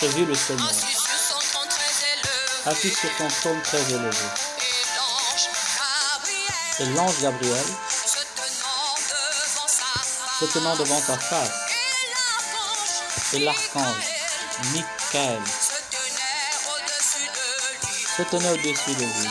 vu le Seigneur assis sur son trône très élevé. Et l'ange Gabriel se tenant devant sa face. Et l'archange Michael se tenait au-dessus de lui.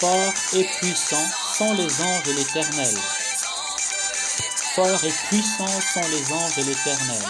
Forts et puissants sont les anges de l'Éternel. Forts et puissants sont les anges de l'Éternel.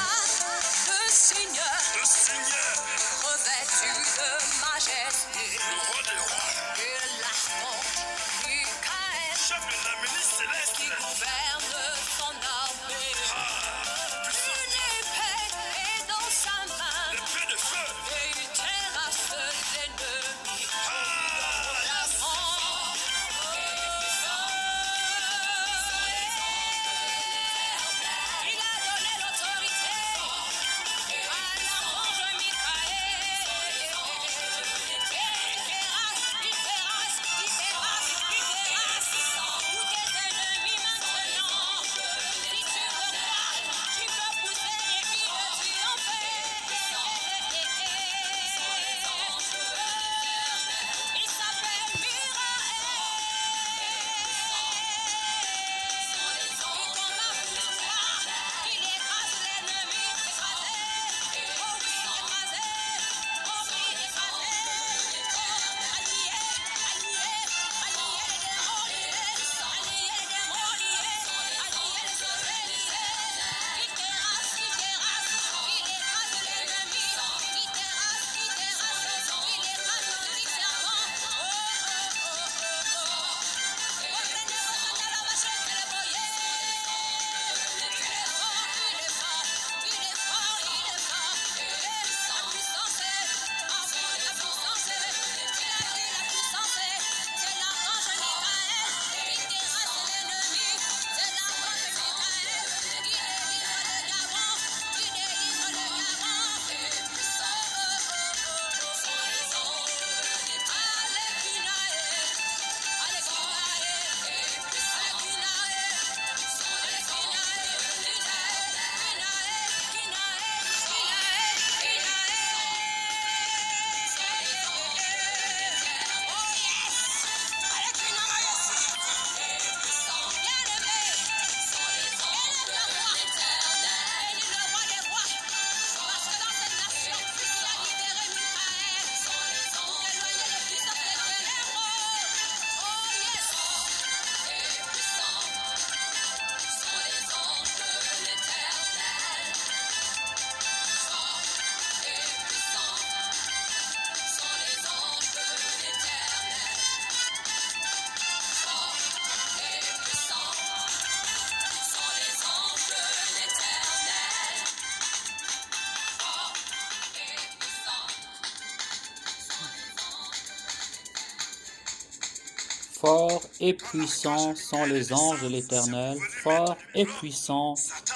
Forts et puissants sont les anges de l'Éternel. Forts et puissants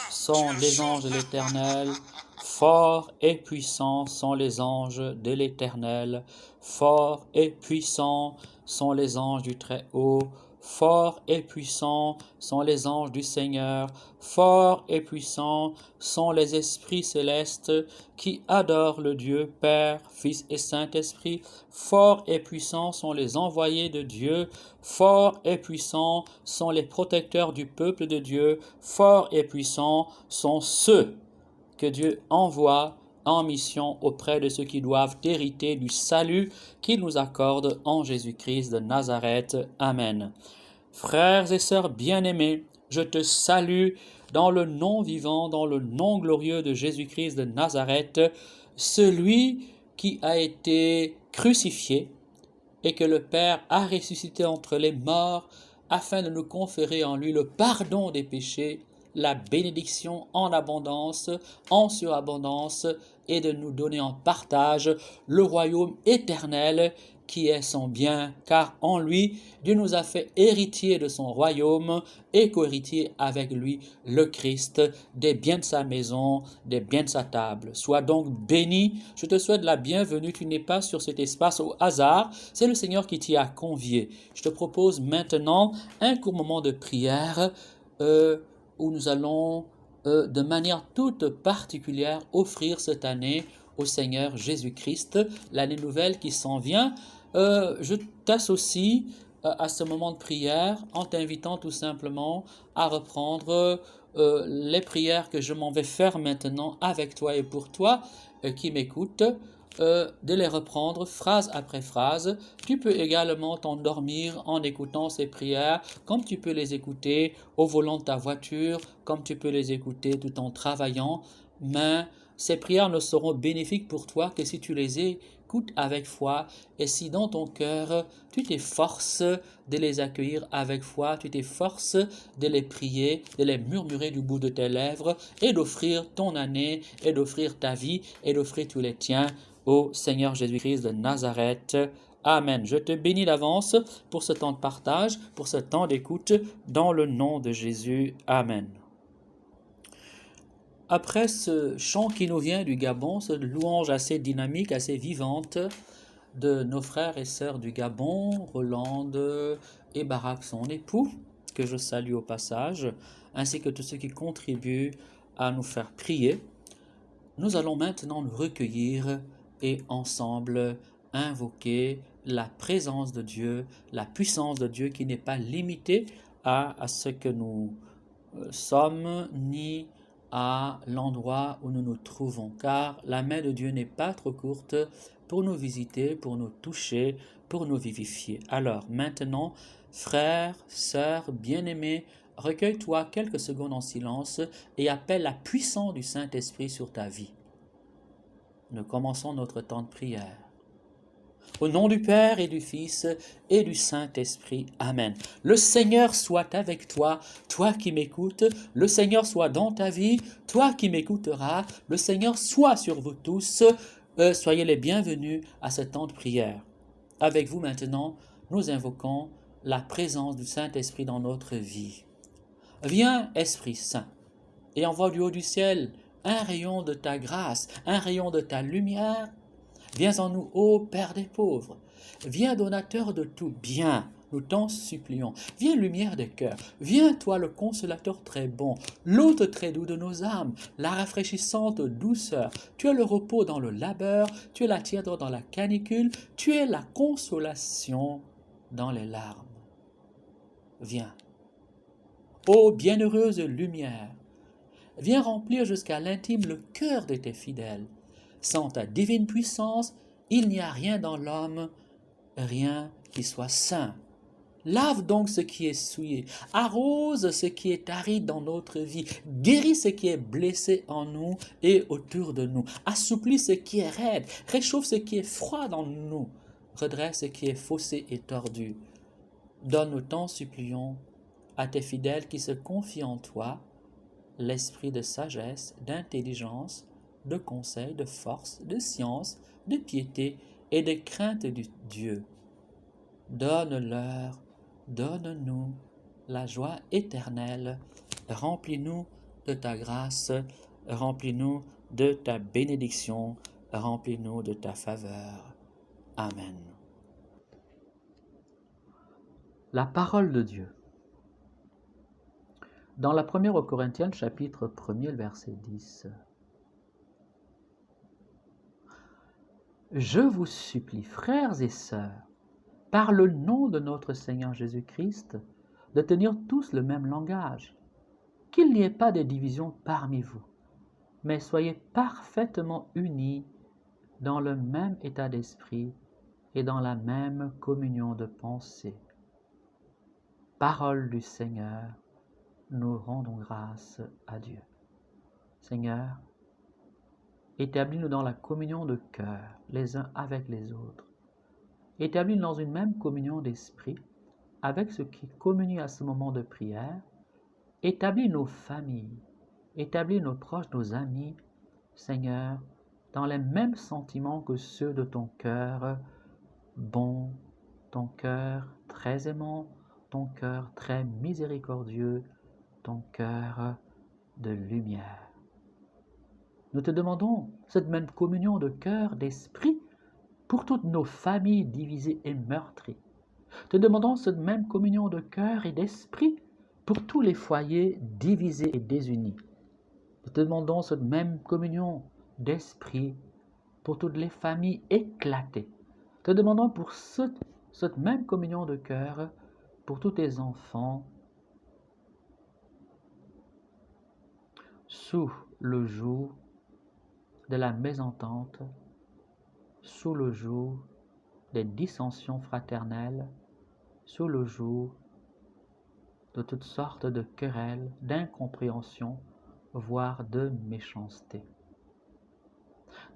sont les anges de l'Éternel. Forts et puissants sont les anges de l'Éternel. Forts et puissants sont les anges du Très-Haut. Forts et puissants sont les anges du Seigneur. Forts et puissants sont les esprits célestes qui adorent le Dieu Père, Fils et Saint-Esprit. Forts et puissants sont les envoyés de Dieu. Forts et puissants sont les protecteurs du peuple de Dieu. Forts et puissants sont ceux que Dieu envoie en mission auprès de ceux qui doivent hériter du salut qu'il nous accorde en Jésus-Christ de Nazareth. Amen. Frères et sœurs bien-aimés, je te salue dans le nom vivant, dans le nom glorieux de Jésus-Christ de Nazareth, celui qui a été crucifié et que le Père a ressuscité entre les morts afin de nous conférer en lui le pardon des péchés la bénédiction en abondance, en surabondance, et de nous donner en partage le royaume éternel qui est son bien, car en lui, Dieu nous a fait héritiers de son royaume et co-héritiers avec lui, le Christ, des biens de sa maison, des biens de sa table. Sois donc béni, je te souhaite la bienvenue, tu n'es pas sur cet espace au hasard, c'est le Seigneur qui t'y a convié. Je te propose maintenant un court moment de prière où nous allons de manière toute particulière offrir cette année au Seigneur Jésus-Christ, l'année nouvelle qui s'en vient. Je t'associe à ce moment de prière en t'invitant tout simplement à reprendre les prières que je m'en vais faire maintenant avec toi et pour toi qui m'écoutes, de les reprendre phrase après phrase. Tu peux également t'endormir en écoutant ces prières, comme tu peux les écouter au volant de ta voiture, comme tu peux les écouter tout en travaillant, mais ces prières ne seront bénéfiques pour toi que si tu les écoutes avec foi et si dans ton cœur tu t'efforces de les accueillir avec foi, tu t'efforces de les prier, de les murmurer du bout de tes lèvres et d'offrir ton année et d'offrir ta vie et d'offrir tous les tiens au Seigneur Jésus-Christ de Nazareth. Amen. Je te bénis d'avance pour ce temps de partage, pour ce temps d'écoute, dans le nom de Jésus. Amen. Après ce chant qui nous vient du Gabon, cette louange assez dynamique, assez vivante de nos frères et sœurs du Gabon, Rolande et Barak son époux, que je salue au passage, ainsi que tous ceux qui contribuent à nous faire prier, nous allons maintenant nous recueillir et ensemble invoquer la présence de Dieu, la puissance de Dieu qui n'est pas limitée à ce que nous sommes ni à l'endroit où nous nous trouvons, car la main de Dieu n'est pas trop courte pour nous visiter, pour nous toucher, pour nous vivifier. Alors maintenant, frères, sœurs, bien-aimés, recueille-toi quelques secondes en silence et appelle la puissance du Saint-Esprit sur ta vie. Nous commençons notre temps de prière. Au nom du Père et du Fils et du Saint-Esprit. Amen. Le Seigneur soit avec toi, toi qui m'écoutes. Le Seigneur soit dans ta vie, toi qui m'écouteras. Le Seigneur soit sur vous tous. Soyez les bienvenus à ce temps de prière. Avec vous maintenant, nous invoquons la présence du Saint-Esprit dans notre vie. Viens, Esprit Saint, et envoie du haut du ciel un rayon de ta grâce, un rayon de ta lumière. Viens en nous, ô Père des pauvres. Viens, donateur de tout bien, nous t'en supplions. Viens, lumière des cœurs. Viens, toi, le consolateur très bon, l'hôte très doux de nos âmes, la rafraîchissante douceur. Tu es le repos dans le labeur, tu es la tièdre dans la canicule, tu es la consolation dans les larmes. Viens, ô bienheureuse lumière, viens remplir jusqu'à l'intime le cœur de tes fidèles. Sans ta divine puissance, il n'y a rien dans l'homme, rien qui soit saint. Lave donc ce qui est souillé, arrose ce qui est aride dans notre vie, guéris ce qui est blessé en nous et autour de nous, assouplis ce qui est raide, réchauffe ce qui est froid dans nous, redresse ce qui est faussé et tordu. Donne-nous, t'en supplions, à tes fidèles qui se confient en toi, l'esprit de sagesse, d'intelligence, de conseil, de force, de science, de piété et de crainte de Dieu. Donne-leur, donne-nous la joie éternelle. Remplis-nous de ta grâce, remplis-nous de ta bénédiction, remplis-nous de ta faveur. Amen. La parole de Dieu. Dans la première aux Corinthiens, chapitre 1er, verset 10. Je vous supplie, frères et sœurs, par le nom de notre Seigneur Jésus-Christ, de tenir tous le même langage, qu'il n'y ait pas de division parmi vous, mais soyez parfaitement unis dans le même état d'esprit et dans la même communion de pensée. Parole du Seigneur, nous rendons grâce à Dieu. Seigneur, établis-nous dans la communion de cœur, les uns avec les autres. Établis-nous dans une même communion d'esprit, avec ceux qui communient à ce moment de prière, Établis nos familles, établis nos proches, nos amis, Seigneur, dans les mêmes sentiments que ceux de ton cœur bon, ton cœur très aimant, ton cœur très miséricordieux, ton cœur de lumière. Nous te demandons cette même communion de cœur, d'esprit, pour toutes nos familles divisées et meurtries. Te demandons cette même communion de cœur et d'esprit pour tous les foyers divisés et désunis. Nous te demandons cette même communion d'esprit pour toutes les familles éclatées. Te demandons pour cette même communion de cœur pour tous tes enfants sous le joug de la mésentente, sous le joug des dissensions fraternelles, sous le joug de toutes sortes de querelles, d'incompréhensions, voire de méchanceté.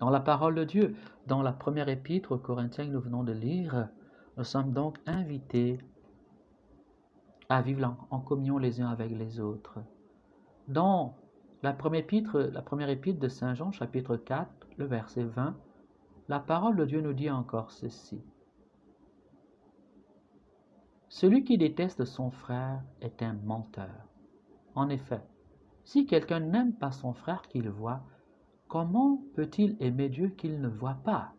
Dans la parole de Dieu, dans la première épître aux Corinthiens que nous venons de lire, nous sommes donc invités à vivre en communion les uns avec les autres. Dans la première épître de Saint Jean, chapitre 4, le verset 20, la parole de Dieu nous dit encore ceci. Celui qui déteste son frère est un menteur. En effet, si quelqu'un n'aime pas son frère qu'il voit, comment peut-il aimer Dieu qu'il ne voit pas?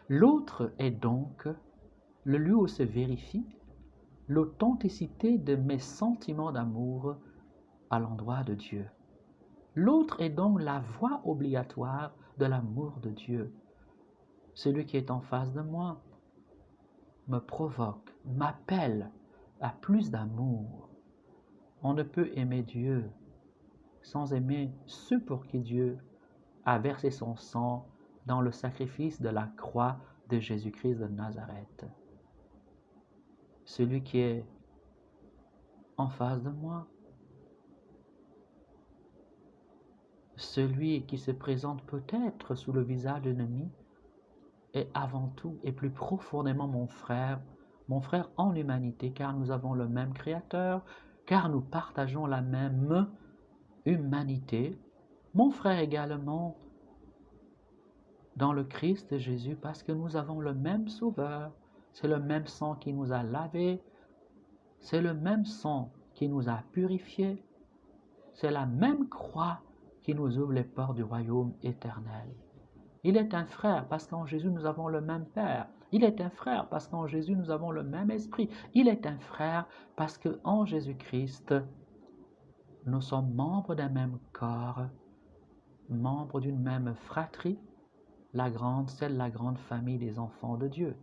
L'autre est donc le lieu où se vérifie l'authenticité de mes sentiments d'amour à l'endroit de Dieu. L'autre est donc la voie obligatoire de l'amour de Dieu. Celui qui est en face de moi me provoque, m'appelle à plus d'amour. On ne peut aimer Dieu sans aimer ceux pour qui Dieu a versé son sang dans le sacrifice de la croix de Jésus-Christ de Nazareth. Celui qui est en face de moi, celui qui se présente peut-être sous le visage de l'ennemi, est avant tout et plus profondément mon frère en humanité, car nous avons le même Créateur, car nous partageons la même humanité. Mon frère également dans le Christ Jésus, parce que nous avons le même Sauveur. C'est le même sang qui nous a lavés, c'est le même sang qui nous a purifiés, c'est la même croix qui nous ouvre les portes du royaume éternel. Il est un frère parce qu'en Jésus nous avons le même Père. Il est un frère parce qu'en Jésus nous avons le même Esprit. Il est un frère parce qu'en Jésus-Christ nous sommes membres d'un même corps, membres d'une même fratrie, la grande famille des enfants de Dieu.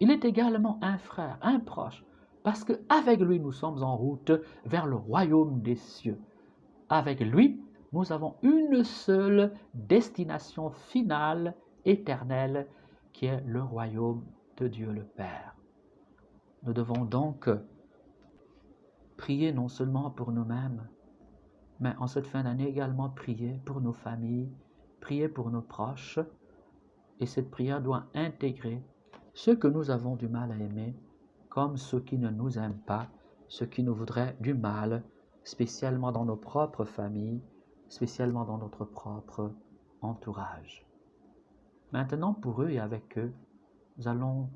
Il est également un frère, un proche, parce qu'avec lui nous sommes en route vers le royaume des cieux. Avec lui, nous avons une seule destination finale, éternelle, qui est le royaume de Dieu le Père. Nous devons donc prier non seulement pour nous-mêmes, mais en cette fin d'année également prier pour nos familles, prier pour nos proches, et cette prière doit intégrer ceux que nous avons du mal à aimer, comme ceux qui ne nous aiment pas, ceux qui nous voudraient du mal, spécialement dans nos propres familles, spécialement dans notre propre entourage. Maintenant, pour eux et avec eux, nous allons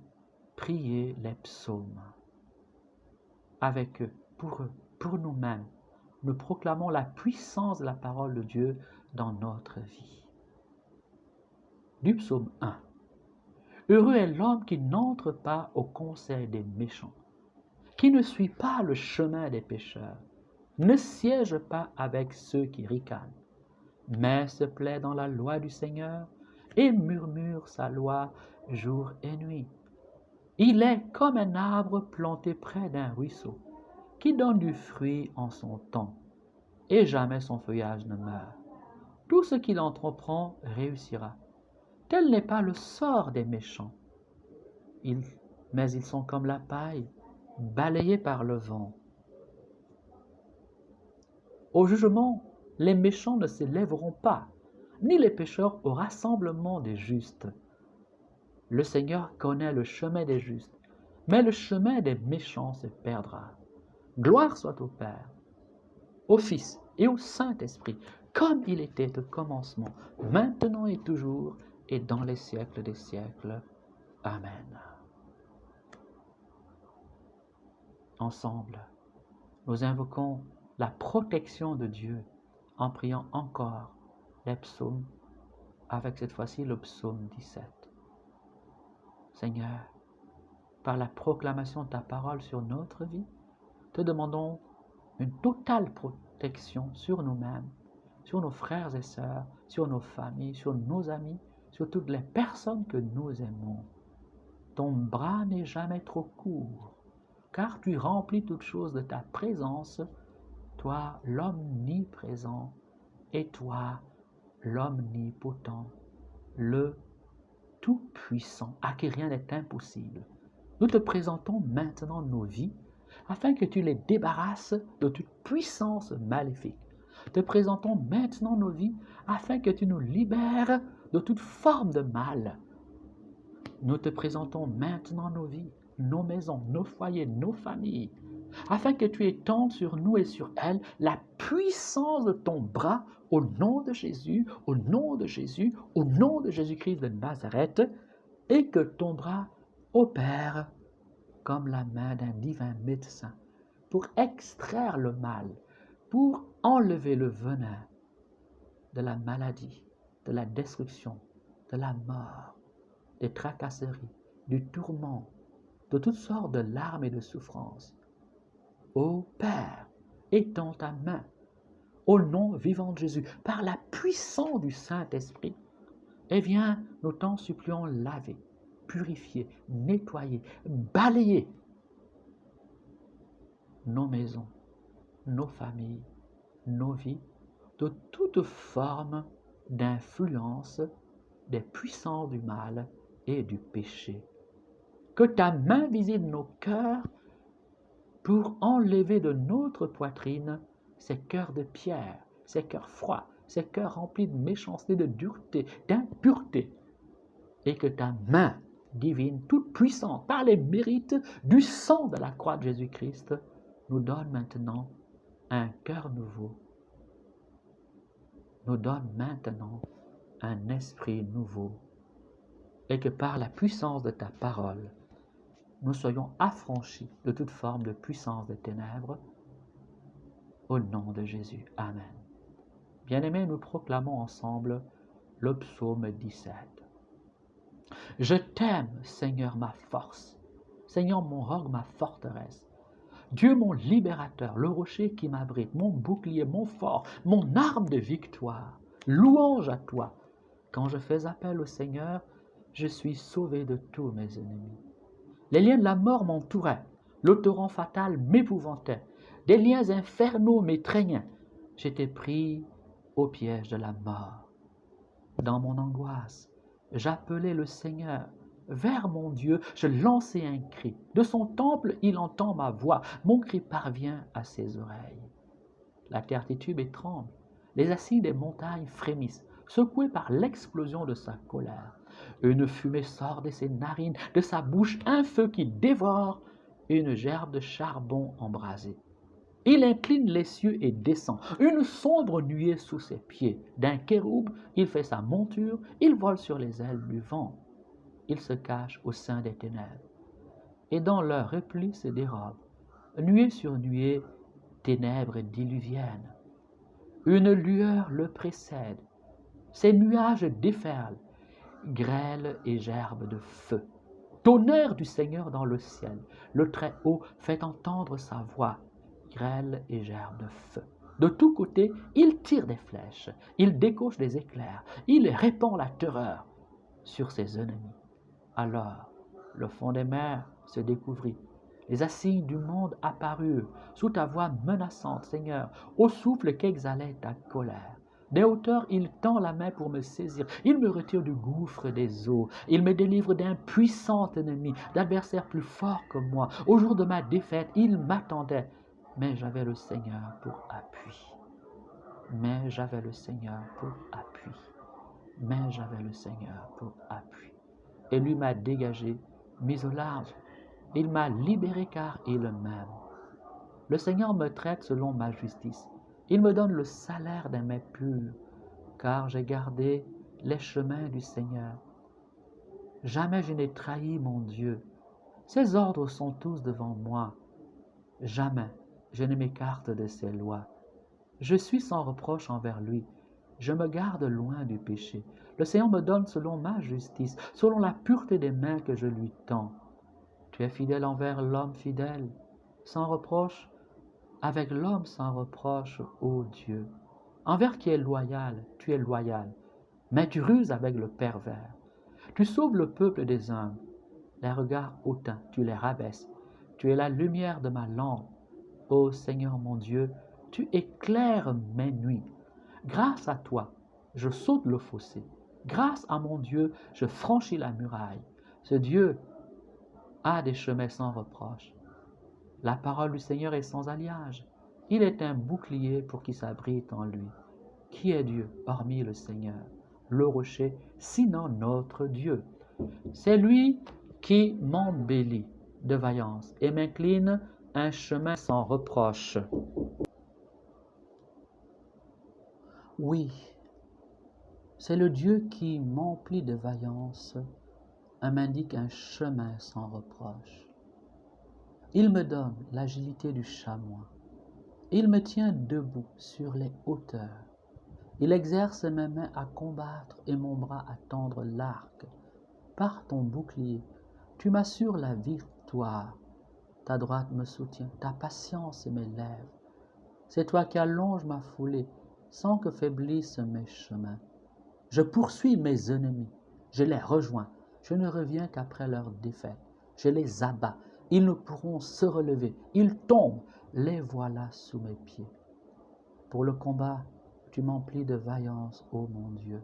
prier les psaumes. Avec eux, pour nous-mêmes, nous proclamons la puissance de la parole de Dieu dans notre vie. Du psaume 1. Heureux est l'homme qui n'entre pas au conseil des méchants, qui ne suit pas le chemin des pécheurs, ne siège pas avec ceux qui ricanent, mais se plaît dans la loi du Seigneur et murmure sa loi jour et nuit. Il est comme un arbre planté près d'un ruisseau, qui donne du fruit en son temps, et jamais son feuillage ne meurt. Tout ce qu'il entreprend réussira. Tel n'est pas le sort des méchants. Mais ils sont comme la paille, balayés par le vent. Au jugement, les méchants ne se lèveront pas, ni les pécheurs au rassemblement des justes. Le Seigneur connaît le chemin des justes, mais le chemin des méchants se perdra. Gloire soit au Père, au Fils et au Saint-Esprit, comme il était au commencement, maintenant et toujours, et dans les siècles des siècles. Amen. Ensemble, nous invoquons la protection de Dieu en priant encore les psaumes, avec cette fois-ci le psaume 17. Seigneur, par la proclamation de ta parole sur notre vie, te demandons une totale protection sur nous-mêmes, sur nos frères et sœurs, sur nos familles, sur nos amis, sur toutes les personnes que nous aimons. Ton bras n'est jamais trop court, car tu remplis toutes choses de ta présence, toi l'omniprésent, et toi l'omnipotent, le tout-puissant, à qui rien n'est impossible. Nous te présentons maintenant nos vies, afin que tu les débarrasses de toute puissance maléfique. Te présentons maintenant nos vies, afin que tu nous libères de toute forme de mal. Nous te présentons maintenant nos vies, nos maisons, nos foyers, nos familles, afin que tu étendes sur nous et sur elles la puissance de ton bras au nom de Jésus, au nom de Jésus, au nom de Jésus-Christ de Nazareth, et que ton bras opère comme la main d'un divin médecin pour extraire le mal, pour enlever le venin de la maladie, de la destruction, de la mort, des tracasseries, du tourment, de toutes sortes de larmes et de souffrances. Ô Père, étends ta main au nom vivant de Jésus, par la puissance du Saint-Esprit, et viens, nous t'en supplions, laver, purifier, nettoyer, balayer nos maisons, nos familles, nos vies, de toute forme d'influence des puissances du mal et du péché. Que ta main visite nos cœurs pour enlever de notre poitrine ces cœurs de pierre, ces cœurs froids, ces cœurs remplis de méchanceté, de dureté, d'impureté, et que ta main divine, toute puissante, par les mérites du sang de la croix de Jésus-Christ, nous donne maintenant un cœur nouveau, nous donne maintenant un esprit nouveau, et que par la puissance de ta parole, nous soyons affranchis de toute forme de puissance des ténèbres, au nom de Jésus. Amen. Bien-aimés, nous proclamons ensemble le psaume 17. Je t'aime, Seigneur, ma force, Seigneur, mon roc, ma forteresse, Dieu, mon libérateur, le rocher qui m'abrite, mon bouclier, mon fort, mon arme de victoire. Louange à toi. Quand je fais appel au Seigneur, je suis sauvé de tous mes ennemis. Les liens de la mort m'entouraient, le torrent fatal m'épouvantait, des liens infernaux m'étreignaient. J'étais pris au piège de la mort. Dans mon angoisse, j'appelais le Seigneur. Vers mon Dieu, je lançai un cri. De son temple, il entend ma voix. Mon cri parvient à ses oreilles. La terre titube et tremble. Les acides des montagnes frémissent, secouées par l'explosion de sa colère. Une fumée sort de ses narines, de sa bouche un feu qui dévore, une gerbe de charbon embrasé. Il incline les cieux et descend, une sombre nuée sous ses pieds. D'un kéroub, il fait sa monture, il vole sur les ailes du vent. Il se cache au sein des ténèbres. Et dans leur repli se dérobe, nuée sur nuée, ténèbres diluviennes. Une lueur le précède, ses nuages déferlent, grêle et gerbes de feu. Tonnerre du Seigneur dans le ciel, le Très-Haut fait entendre sa voix, grêle et gerbes de feu. De tous côtés, il tire des flèches, il décoche des éclairs, il répand la terreur sur ses ennemis. Alors, le fond des mers se découvrit, les assises du monde apparurent, sous ta voix menaçante, Seigneur, au souffle qu'exhalait ta colère. Des hauteurs, il tend la main pour me saisir, il me retire du gouffre des eaux, il me délivre d'un puissant ennemi, d'adversaires plus forts que moi. Au jour de ma défaite, il m'attendait, mais j'avais le Seigneur pour appui. Mais j'avais le Seigneur pour appui. Mais j'avais le Seigneur pour appui. Et lui m'a dégagé, mis au large. Il m'a libéré car il m'aime. Le Seigneur me traite selon ma justice. Il me donne le salaire d'un mains purs, car j'ai gardé les chemins du Seigneur. Jamais je n'ai trahi mon Dieu. Ses ordres sont tous devant moi. Jamais je ne m'écarte de ses lois. Je suis sans reproche envers lui. Je me garde loin du péché. Le Seigneur me donne selon ma justice, selon la pureté des mains que je lui tends. Tu es fidèle envers l'homme fidèle, sans reproche, avec l'homme sans reproche, ô Dieu. Envers qui est loyal, tu es loyal, mais tu ruses avec le pervers. Tu sauves le peuple des hommes. Les regards hautains, tu les rabaisses. Tu es la lumière de ma lampe. Ô Seigneur mon Dieu, tu éclaires mes nuits. Grâce à toi, je saute le fossé. Grâce à mon Dieu, je franchis la muraille. Ce Dieu a des chemins sans reproche. La parole du Seigneur est sans alliage. Il est un bouclier pour qui s'abrite en lui. Qui est Dieu, hormis le Seigneur, le rocher, sinon notre Dieu? C'est lui qui m'embellit de vaillance et m'incline un chemin sans reproche. Oui, c'est le Dieu qui m'emplit de vaillance et m'indique un chemin sans reproche. Il me donne l'agilité du chamois. Il me tient debout sur les hauteurs. Il exerce mes mains à combattre et mon bras à tendre l'arc. Par ton bouclier, tu m'assures la victoire. Ta droite me soutient, ta patience m'élève. C'est toi qui allonges ma foulée sans que faiblissent mes chemins. Je poursuis mes ennemis, je les rejoins, je ne reviens qu'après leur défaite. Je les abats, ils ne pourront se relever, ils tombent, les voilà sous mes pieds. Pour le combat, tu m'emplis de vaillance, ô mon Dieu.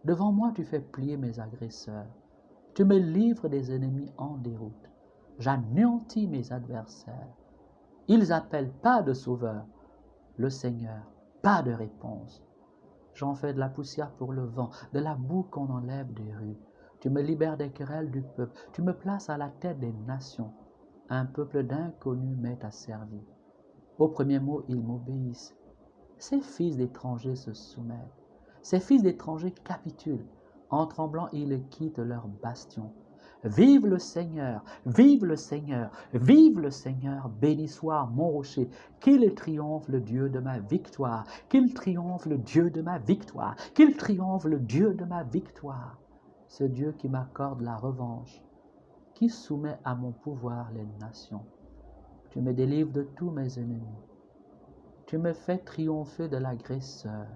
Devant moi, tu fais plier mes agresseurs. Tu me livres des ennemis en déroute. J'anéantis mes adversaires. Ils appellent pas de sauveur. Le Seigneur, pas de réponse. J'en fais de la poussière pour le vent, de la boue qu'on enlève des rues. Tu me libères des querelles du peuple. Tu me places à la tête des nations. Un peuple d'inconnus m'est asservi. Au premier mot, ils m'obéissent. Ces fils d'étrangers se soumettent. Ces fils d'étrangers capitulent. En tremblant, ils quittent leur bastion. Vive le Seigneur, vive le Seigneur, vive le Seigneur, béni soit mon rocher, qu'il triomphe le Dieu de ma victoire, qu'il triomphe le Dieu de ma victoire, qu'il triomphe le Dieu de ma victoire. Ce Dieu qui m'accorde la revanche, qui soumet à mon pouvoir les nations. Tu me délivres de tous mes ennemis. Tu me fais triompher de l'agresseur.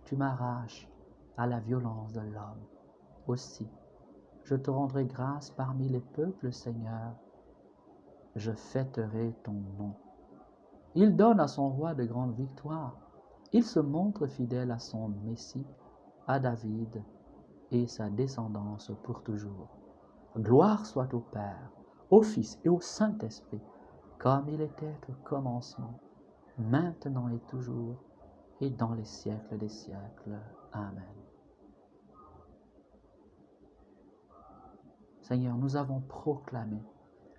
Tu m'arraches à la violence de l'homme. Aussi, je te rendrai grâce parmi les peuples, Seigneur. Je fêterai ton nom. Il donne à son roi de grandes victoires. Il se montre fidèle à son Messie, à David et sa descendance pour toujours. Gloire soit au Père, au Fils et au Saint-Esprit, comme il était au commencement, maintenant et toujours, et dans les siècles des siècles. Amen. Seigneur, nous avons proclamé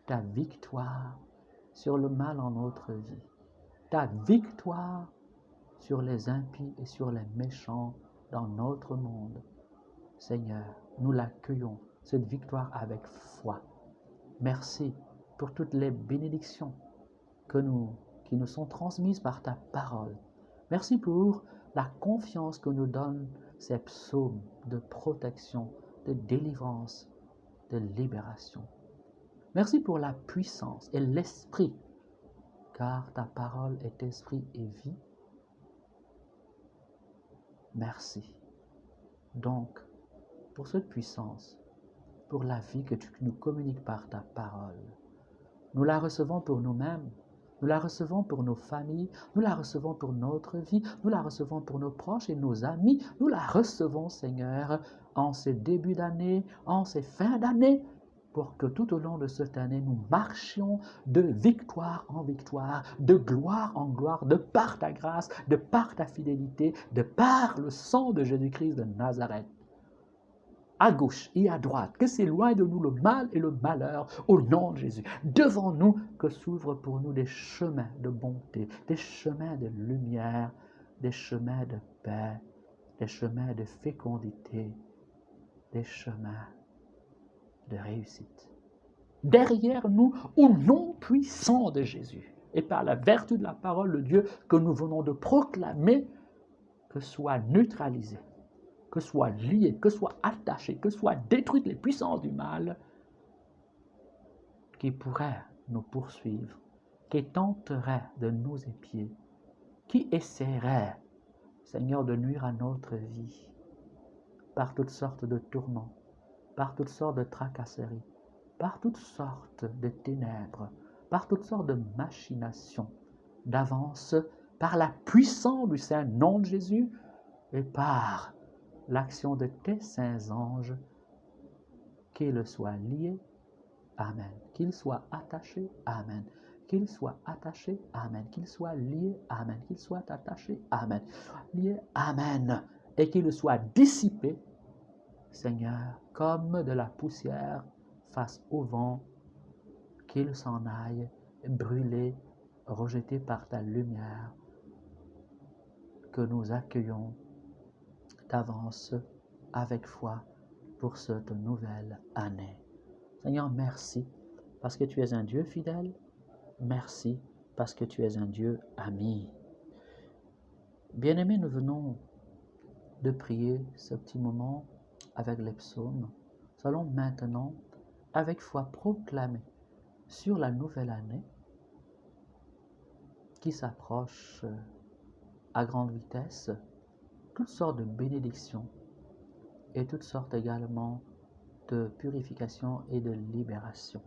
ta victoire sur le mal en notre vie, ta victoire sur les impies et sur les méchants dans notre monde. Seigneur, nous l'accueillons, cette victoire avec foi. Merci pour toutes les bénédictions qui nous sont transmises par ta parole. Merci pour la confiance que nous donnent ces psaumes de protection, de délivrance, de libération. Merci pour la puissance et l'esprit, car ta parole est esprit et vie. Merci. Donc, pour cette puissance, pour la vie que tu nous communiques par ta parole, nous la recevons pour nous-mêmes, nous la recevons pour nos familles, nous la recevons pour notre vie, nous la recevons pour nos proches et nos amis, nous la recevons, Seigneur, en ces débuts d'année, en ces fins d'année, pour que tout au long de cette année, nous marchions de victoire en victoire, de gloire en gloire, de par ta grâce, de par ta fidélité, de par le sang de Jésus-Christ de Nazareth. à gauche et à droite, que s'éloigne de nous le mal et le malheur, au nom de Jésus. Devant nous, que s'ouvrent pour nous des chemins de bonté, des chemins de lumière, des chemins de paix, des chemins de fécondité, des chemins de réussite. Derrière nous, au nom puissant de Jésus, et par la vertu de la parole de Dieu que nous venons de proclamer, que soit neutralisé, que soit lié, que soit attaché, que soit détruite les puissances du mal qui pourraient nous poursuivre, qui tenteraient de nous épier, qui essaieraient, Seigneur, de nuire à notre vie par toutes sortes de tourments, par toutes sortes de tracasseries, par toutes sortes de ténèbres, par toutes sortes de machinations d'avance, par la puissance du saint nom de Jésus et par l'action de tes saints anges, qu'ils soient liés, amen, qu'ils soient attachés, amen, qu'ils soient attachés, amen, qu'ils soient liés, amen, qu'ils soient attachés, amen, liés, amen, et qu'ils soient dissipés, Seigneur, comme de la poussière face au vent, qu'ils s'en aillent, brûlés, rejetés par ta lumière, que nous accueillons d'avance avec foi pour cette nouvelle année. Seigneur, merci parce que tu es un Dieu fidèle. Merci parce que tu es un Dieu ami. Bien-aimés, nous venons de prier ce petit moment avec les psaumes. Nous allons maintenant, avec foi, proclamer sur la nouvelle année qui s'approche à grande vitesse toutes sortes de bénédictions et toutes sortes également de purification et de libération.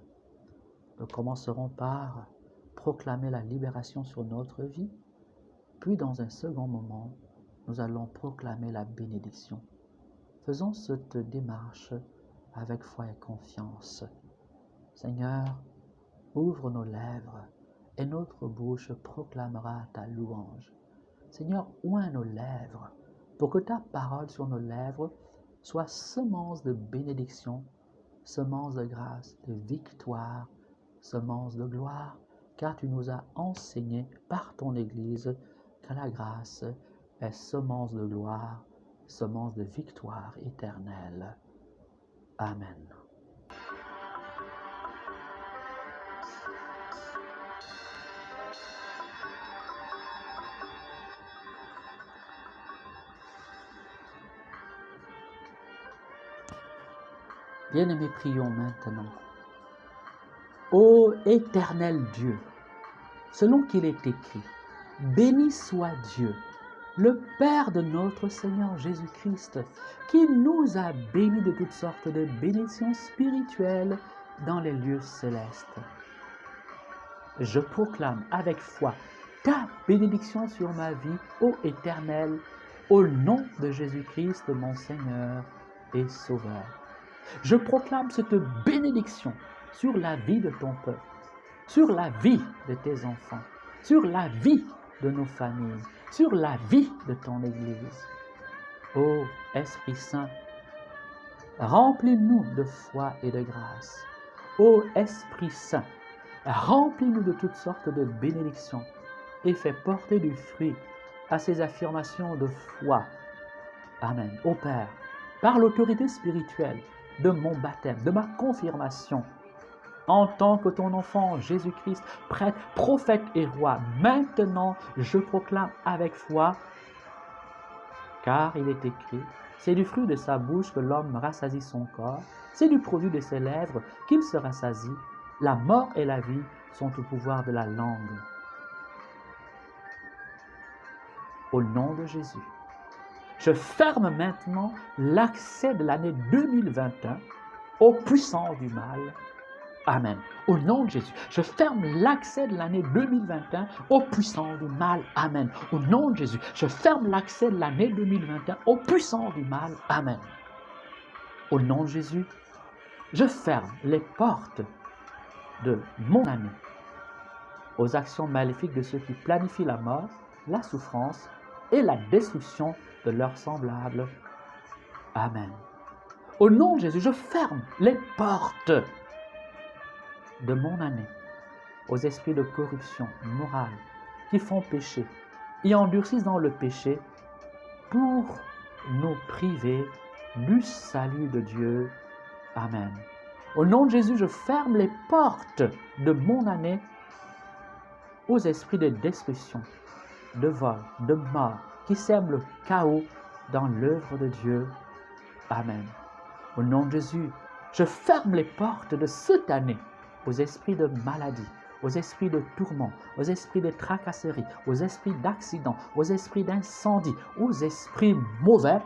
Nous commencerons par proclamer la libération sur notre vie, puis dans un second moment, nous allons proclamer la bénédiction. Faisons cette démarche avec foi et confiance. Seigneur, ouvre nos lèvres et notre bouche proclamera ta louange. Seigneur, oins nos lèvres pour que ta parole sur nos lèvres soit semence de bénédiction, semence de grâce, de victoire, semence de gloire, car tu nous as enseigné par ton Église que la grâce est semence de gloire, semence de victoire éternelle. Amen. Bien-aimés, prions maintenant. Ô éternel Dieu, selon qu'il est écrit, béni soit Dieu, le Père de notre Seigneur Jésus-Christ, qui nous a bénis de toutes sortes de bénédictions spirituelles dans les lieux célestes. Je proclame avec foi ta bénédiction sur ma vie, ô Éternel, au nom de Jésus-Christ, mon Seigneur et Sauveur. Je proclame cette bénédiction sur la vie de ton peuple, sur la vie de tes enfants, sur la vie de nos familles, sur la vie de ton Église. Ô Esprit Saint, remplis-nous de foi et de grâce. Ô Esprit Saint, remplis-nous de toutes sortes de bénédictions et fais porter du fruit à ces affirmations de foi. Amen. Ô Père, par l'autorité spirituelle de mon baptême, de ma confirmation, en tant que ton enfant Jésus-Christ, prêtre, prophète et roi, maintenant je proclame avec foi, car il est écrit, c'est du fruit de sa bouche que l'homme rassasie son corps, c'est du produit de ses lèvres qu'il se rassasie. La mort et la vie sont au pouvoir de la langue. Au nom de Jésus, je ferme maintenant l'accès de l'année 2021 aux puissances du mal. Amen. Au nom de Jésus, je ferme l'accès de l'année 2021 aux puissances du mal. Amen. Au nom de Jésus, je ferme l'accès de l'année 2021 aux puissances du mal. Amen. Au nom de Jésus, je ferme les portes de mon année aux actions maléfiques de ceux qui planifient la mort, la souffrance et la destruction de leurs semblables. Amen. Au nom de Jésus, je ferme les portes de mon année aux esprits de corruption morale qui font pécher et endurcissent dans le péché pour nous priver du salut de Dieu. Amen. Au nom de Jésus, je ferme les portes de mon année aux esprits de destruction, de vol, de mort, qui sèment le chaos dans l'œuvre de Dieu. Amen. Au nom de Jésus, je ferme les portes de cette année aux esprits de maladie, aux esprits de tourment, aux esprits de tracasserie, aux esprits d'accident, aux esprits d'incendie, aux esprits mauvais.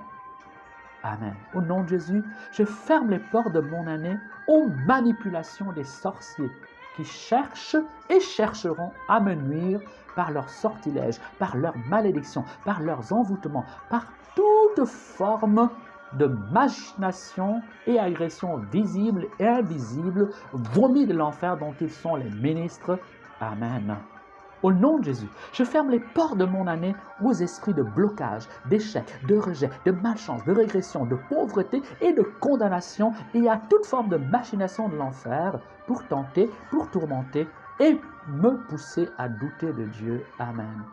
Amen. Au nom de Jésus, je ferme les portes de mon année aux manipulations des sorciers qui cherchent et chercheront à me nuire par leurs sortilèges, par leurs malédictions, par leurs envoûtements, par toute forme de machination et agression visible et invisible, vomis de l'enfer dont ils sont les ministres. Amen. Au nom de Jésus, je ferme les portes de mon année aux esprits de blocage, d'échec, de rejet, de malchance, de régression, de pauvreté et de condamnation et à toute forme de machination de l'enfer pour tenter, pour tourmenter et me pousser à douter de Dieu. Amen.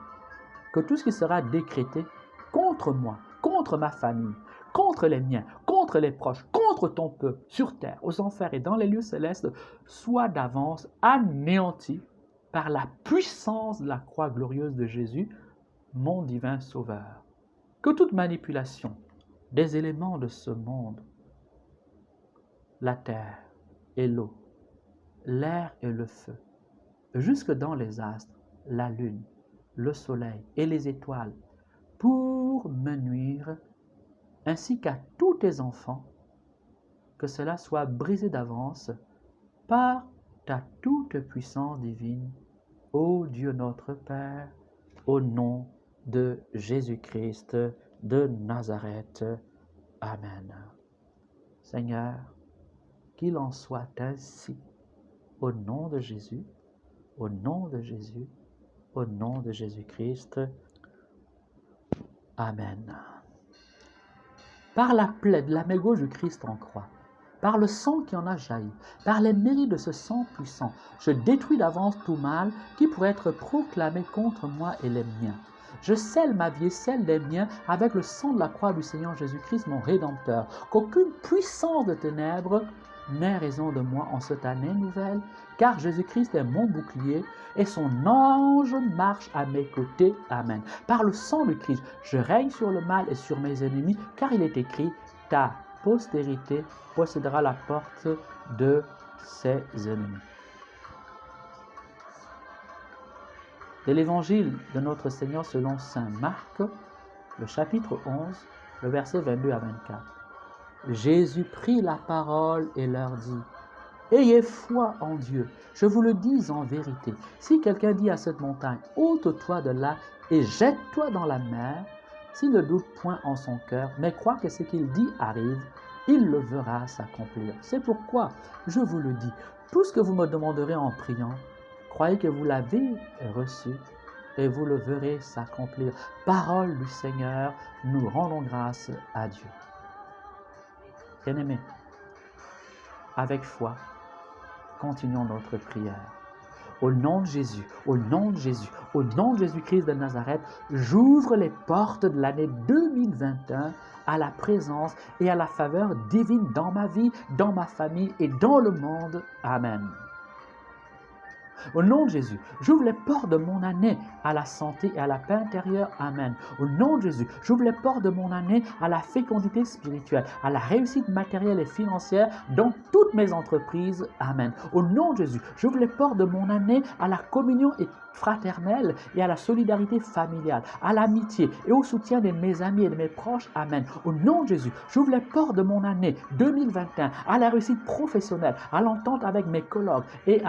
Que tout ce qui sera décrété contre moi, contre ma famille, contre les miens, contre les proches, contre ton peuple, sur terre, aux enfers et dans les lieux célestes, soit d'avance anéanti par la puissance de la croix glorieuse de Jésus, mon divin Sauveur. Que toute manipulation des éléments de ce monde, la terre et l'eau, l'air et le feu, jusque dans les astres, la lune, le soleil et les étoiles, pour me nuire, ainsi qu'à tous tes enfants, que cela soit brisé d'avance par ta toute puissance divine, ô Dieu notre Père, au nom de Jésus-Christ de Nazareth. Amen. Seigneur, qu'il en soit ainsi, au nom de Jésus, au nom de Jésus, au nom de Jésus-Christ. Amen. Par la plaie de la main gauche du Christ en croix, par le sang qui en a jailli, par les mérites de ce sang puissant, je détruis d'avance tout mal qui pourrait être proclamé contre moi et les miens. Je scelle ma vie et celle des miens avec le sang de la croix du Seigneur Jésus-Christ, mon Rédempteur, qu'aucune puissance de ténèbres n'ait raison de moi en cette année nouvelle, car Jésus-Christ est mon bouclier et son ange marche à mes côtés. Amen. Par le sang du Christ, je règne sur le mal et sur mes ennemis, car il est écrit, ta postérité possédera la porte de ses ennemis. De l'évangile de notre Seigneur selon saint Marc, le chapitre 11, le verset 22 à 24. Jésus prit la parole et leur dit, « Ayez foi en Dieu, je vous le dis en vérité, si quelqu'un dit à cette montagne, ôte-toi de là et jette-toi dans la mer, s'il ne doute point en son cœur, mais croit que ce qu'il dit arrive, il le verra s'accomplir. C'est pourquoi je vous le dis, tout ce que vous me demanderez en priant, croyez que vous l'avez reçu et vous le verrez s'accomplir. » Parole du Seigneur, nous rendons grâce à Dieu. Bien-aimés, avec foi, continuons notre prière. Au nom de Jésus, au nom de Jésus, au nom de Jésus-Christ de Nazareth, j'ouvre les portes de l'année 2021 à la présence et à la faveur divine dans ma vie, dans ma famille et dans le monde. Amen. Au nom de Jésus, j'ouvre les portes de mon année à la santé et à la paix intérieure. Amen. Au nom de Jésus, j'ouvre les portes de mon année à la fécondité spirituelle, à la réussite matérielle et financière dans toutes mes entreprises. Amen. Au nom de Jésus, j'ouvre les portes de mon année à la communion fraternelle et à la solidarité familiale, à l'amitié et au soutien de mes amis et de mes proches. Amen. Au nom de Jésus, j'ouvre les portes de mon année 2021 à la réussite professionnelle, à l'entente avec mes collègues et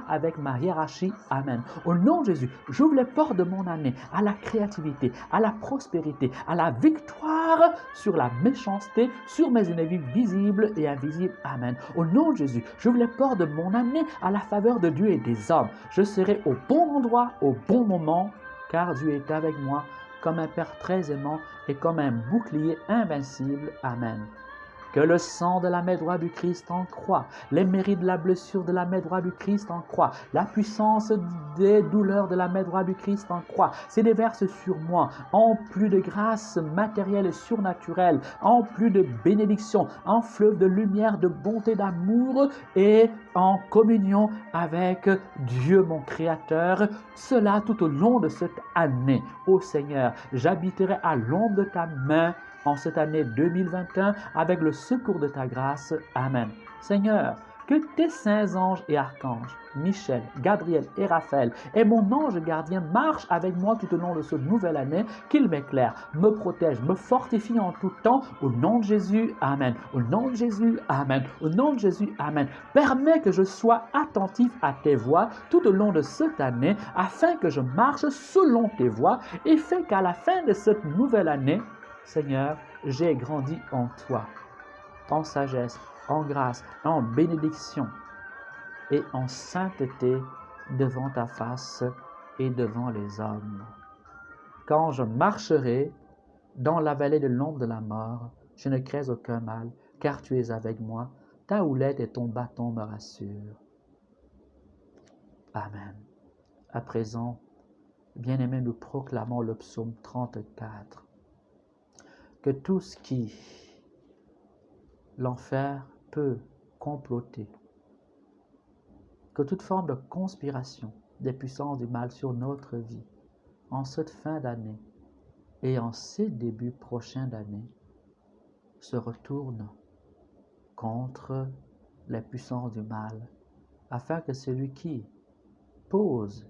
avec ma hiérarchie. Amen. Au nom de Jésus, j'ouvre les portes de mon année à la créativité, à la prospérité, à la victoire sur la méchanceté, sur mes ennemis visibles et invisibles. Amen. Au nom de Jésus, j'ouvre les portes de mon année à la faveur de Dieu et des hommes. Je serai au bon endroit, au bon moment, car Dieu est avec moi comme un Père très aimant et comme un bouclier invincible. Amen. que le sang de la main droite du Christ en croix, les mérites de la blessure de la main droite du Christ en croix, la puissance des douleurs de la main droite du Christ en croix, se déverse sur moi en plus de grâce matérielle et surnaturelle, en plus de bénédiction, en fleuve de lumière, de bonté, d'amour et en communion avec Dieu mon Créateur. Cela tout au long de cette année. Ô Seigneur, j'habiterai à l'ombre de ta main en cette année 2021 avec le secours de ta grâce. Amen. Seigneur, que tes saints anges et archanges, Michel, Gabriel et Raphaël, et mon ange gardien marchent avec moi tout au long de cette nouvelle année, qu'ils m'éclairent, me protègent, me fortifient en tout temps. Au nom de Jésus, Amen. Au nom de Jésus, Amen. Au nom de Jésus, Amen. Permets que je sois attentif à tes voies tout au long de cette année, afin que je marche selon tes voies, et fais qu'à la fin de cette nouvelle année, Seigneur, j'ai grandi en toi, en sagesse, en grâce, en bénédiction et en sainteté devant ta face et devant les hommes. Quand je marcherai dans la vallée de l'ombre de la mort, je ne crains aucun mal, car tu es avec moi, ta houlette et ton bâton me rassurent. Amen. À présent, bien-aimés, nous proclamons le psaume 34. Que tout ce qui l'enfer peut comploter, que toute forme de conspiration des puissances du mal sur notre vie, en cette fin d'année et en ces débuts prochains d'année, se retourne contre les puissances du mal, afin que celui qui pose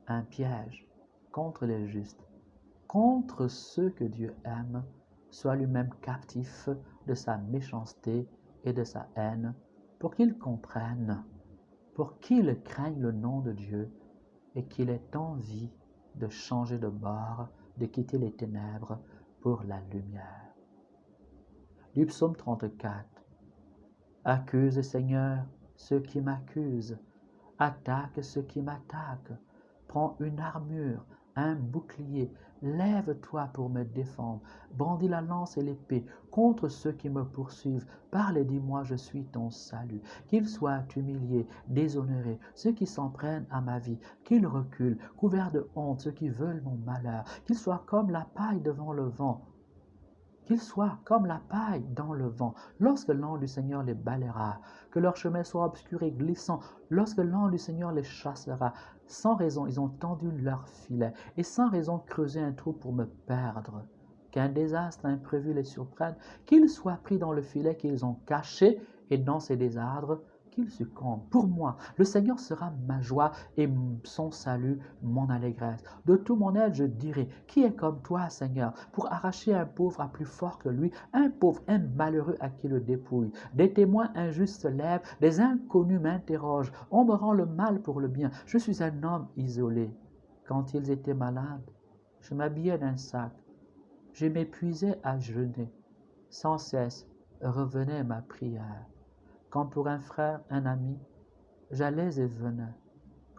un piège contre les justes, contre ceux que Dieu aime, soit lui-même captif de sa méchanceté et de sa haine, pour qu'il comprenne, pour qu'il craigne le nom de Dieu et qu'il ait envie de changer de bord, de quitter les ténèbres pour la lumière. Du psaume 34. Accuse, Seigneur, ceux qui m'accusent, attaque ceux qui m'attaquent, prends une armure, un bouclier, lève-toi pour me défendre, brandis la lance et l'épée contre ceux qui me poursuivent, parle et dis-moi, je suis ton salut. Qu'ils soient humiliés, déshonorés, ceux qui s'en prennent à ma vie, qu'ils reculent, couverts de honte, ceux qui veulent mon malheur, qu'ils soient comme la paille devant le vent, qu'ils soient comme la paille dans le vent, lorsque l'ange du Seigneur les balayera, que leur chemin soit obscur et glissant, lorsque l'ange du Seigneur les chassera. Sans raison, ils ont tendu leur filet, et sans raison creusé un trou pour me perdre. Qu'un désastre imprévu les surprenne, qu'ils soient pris dans le filet qu'ils ont caché, et dans ces désastres, qu'ils succombent. Pour moi, le Seigneur sera ma joie et son salut mon allégresse. De tout mon aide, je dirai, qui est comme toi, Seigneur, pour arracher un pauvre à plus fort que lui, un pauvre, un malheureux à qui le dépouille. Des témoins injustes se lèvent, des inconnus m'interrogent, on me rend le mal pour le bien. Je suis un homme isolé. Quand ils étaient malades, je m'habillais d'un sac, je m'épuisais à jeûner. Sans cesse revenait ma prière. Quand pour un frère, un ami, j'allais et venais,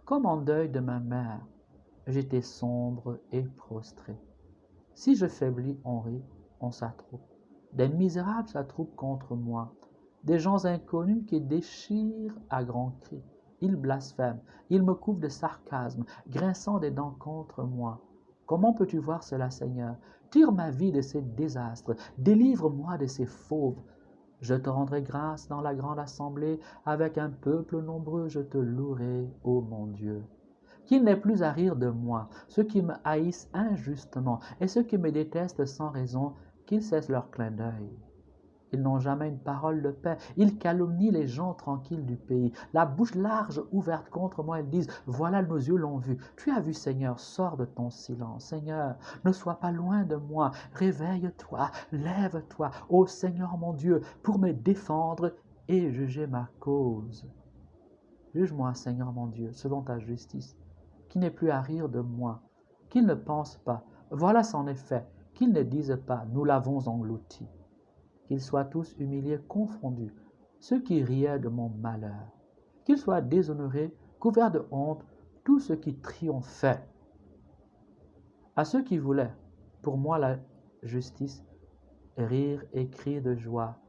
comme en deuil de ma mère, j'étais sombre et prostré. Si je faiblis, on rit, on s'attroupe. Des misérables s'attroupent contre moi, des gens inconnus qui déchirent à grands cris. Ils blasphèment, ils me couvrent de sarcasme, grinçant des dents contre moi. Comment peux-tu voir cela, Seigneur? Tire ma vie de ces désastres, délivre-moi de ces fauves. Je te rendrai grâce dans la grande assemblée, avec un peuple nombreux, je te louerai, ô mon Dieu. Qu'il n'ait plus à rire de moi, ceux qui me haïssent injustement, et ceux qui me détestent sans raison, qu'ils cessent leur clin d'œil. Ils n'ont jamais une parole de paix, ils calomnient les gens tranquilles du pays. La bouche large ouverte contre moi, ils disent, voilà, nos yeux l'ont vu. Tu as vu, Seigneur, sors de ton silence. Seigneur, ne sois pas loin de moi, réveille-toi, lève-toi, ô Seigneur mon Dieu, pour me défendre et juger ma cause. Juge-moi, Seigneur mon Dieu, selon ta justice, qu'il n'ait plus à rire de moi, qu'il ne pense pas, voilà c'en est fait, qu'il ne dise pas, nous l'avons englouti. Qu'ils soient tous humiliés, confondus, ceux qui riaient de mon malheur. Qu'ils soient déshonorés, couverts de honte, tous ceux qui triomphaient. À ceux qui voulaient, pour moi, la justice, rire et crier de joie,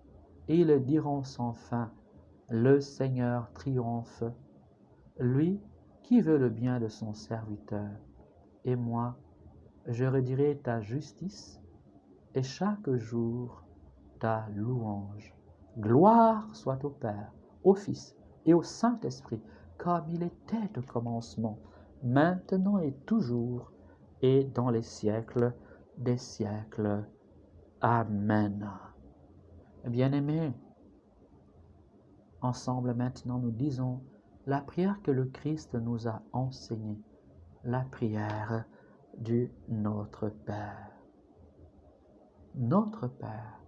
et ils diront sans fin, le Seigneur triomphe, lui qui veut le bien de son serviteur. Et moi, je redirai ta justice et chaque jour ta louange. Gloire soit au Père, au Fils et au Saint-Esprit, comme il était au commencement, maintenant et toujours, et dans les siècles des siècles. Amen. Bien-aimés, ensemble maintenant nous disons la prière que le Christ nous a enseignée, la prière du Notre Père. Notre Père,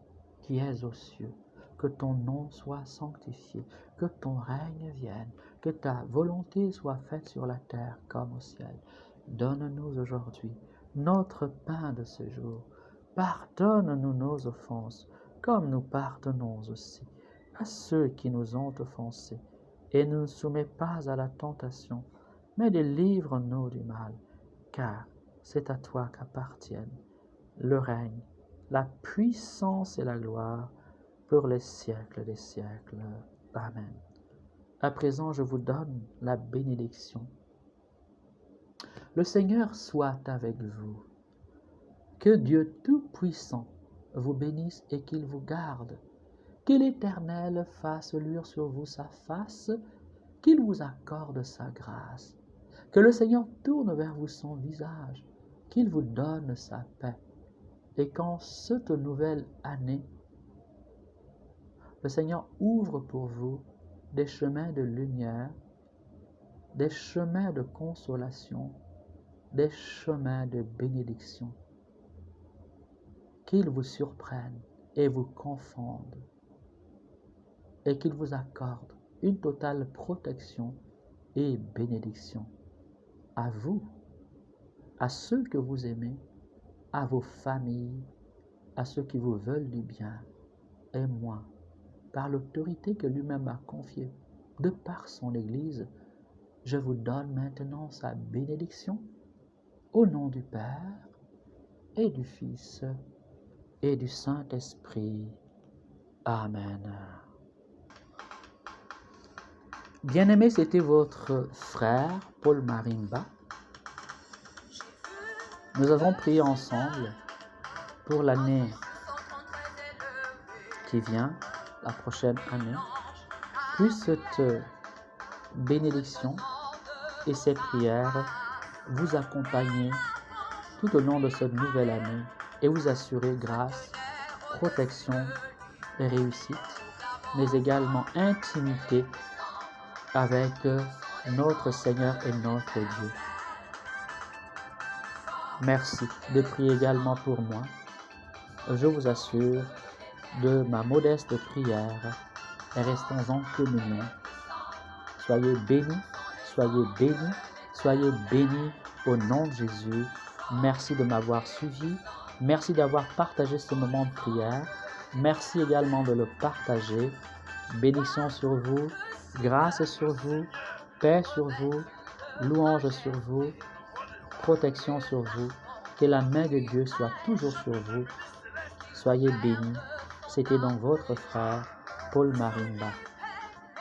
qui es aux cieux, que ton nom soit sanctifié, que ton règne vienne, que ta volonté soit faite sur la terre comme au ciel. Donne-nous aujourd'hui notre pain de ce jour. Pardonne-nous nos offenses, comme nous pardonnons aussi à ceux qui nous ont offensés. Et ne nous soumets pas à la tentation, mais délivre-nous du mal, car c'est à toi qu'appartiennent le règne, la puissance et la gloire pour les siècles des siècles. Amen. À présent, je vous donne la bénédiction. Le Seigneur soit avec vous. Que Dieu Tout-Puissant vous bénisse et qu'il vous garde. Que l'Éternel fasse luire sur vous sa face, qu'il vous accorde sa grâce. Que le Seigneur tourne vers vous son visage, qu'il vous donne sa paix. Et qu'en cette nouvelle année, le Seigneur ouvre pour vous des chemins de lumière, des chemins de consolation, des chemins de bénédiction. Qu'il vous surprenne et vous confonde, et qu'il vous accorde une totale protection et bénédiction à vous, à ceux que vous aimez, à vos familles, à ceux qui vous veulent du bien, et moi, par l'autorité que lui-même a confiée, de par son Église, je vous donne maintenant sa bénédiction au nom du Père et du Fils et du Saint-Esprit. Amen. Bien-aimés, c'était votre frère Paul Marimba. Nous avons prié ensemble pour l'année qui vient, la prochaine année. Puisse cette bénédiction et ces prières vous accompagner tout au long de cette nouvelle année et vous assurer grâce, protection et réussite, mais également intimité avec notre Seigneur et notre Dieu. Merci de prier également pour moi. Je vous assure de ma modeste prière et restons en communion. Soyez bénis, soyez bénis, soyez bénis au nom de Jésus. Merci de m'avoir suivi. Merci d'avoir partagé ce moment de prière. Merci également de le partager. Bénédiction sur vous, grâce sur vous, paix sur vous, louange sur vous, protection sur vous. Que la main de Dieu soit toujours sur vous. Soyez bénis. C'était donc votre frère Paul Marimba.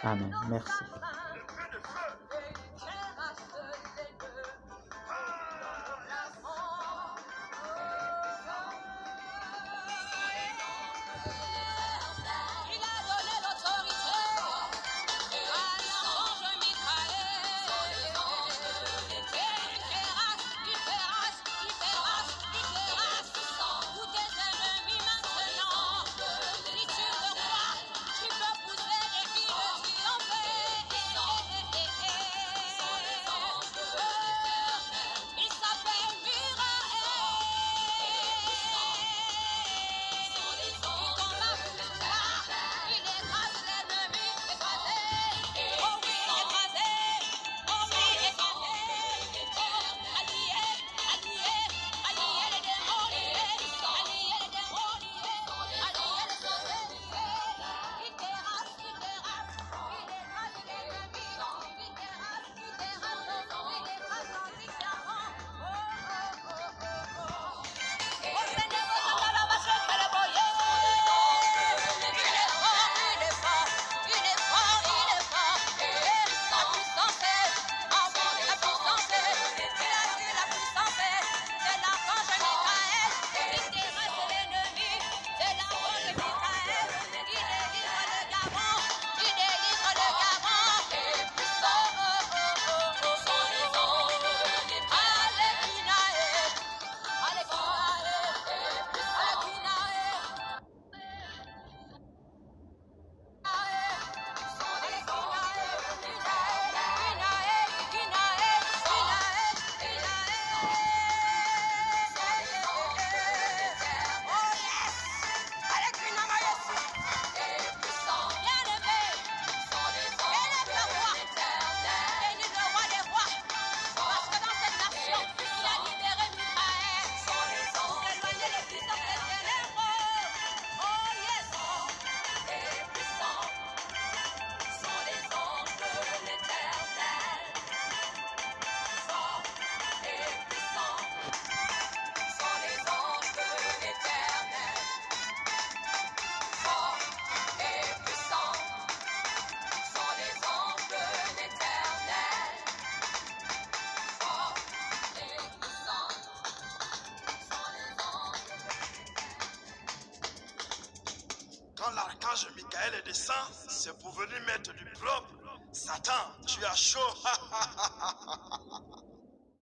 Amen. Merci. l'archange Michael descend, c'est pour venir mettre du propre. Satan, tu as chaud.